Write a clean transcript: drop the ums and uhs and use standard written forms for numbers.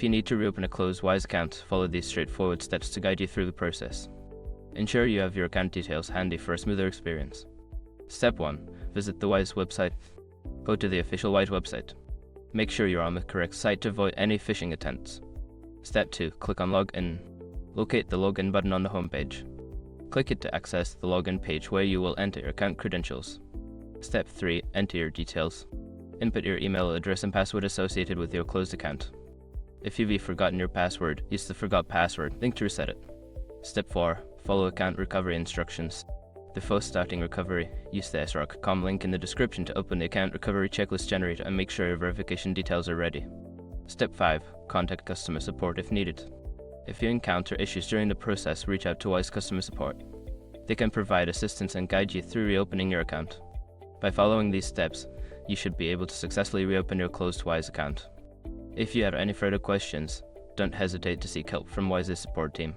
If you need to reopen a closed Wise account, follow these straightforward steps to guide you through the process. Ensure you have your account details handy for a smoother experience. Step 1. Visit the Wise website. Go to the official Wise website. Make sure you're on the correct site to avoid any phishing attempts. Step 2. Click on Login. Locate the Login button on the homepage. Click it to access the login page where you will enter your account credentials. Step 3. Enter your details. Input your email address and password associated with your closed account. If you've forgotten your password, use the Forgot Password link to reset it. Step 4. Follow account recovery instructions. Before starting recovery, use the sroc.com link in the description to open the account recovery checklist generator and make sure your verification details are ready. Step 5. Contact customer support if needed. If you encounter issues during the process, reach out to Wise customer support. They can provide assistance and guide you through reopening your account. By following these steps, you should be able to successfully reopen your closed Wise account. If you have any further questions, don't hesitate to seek help from Wise's support team.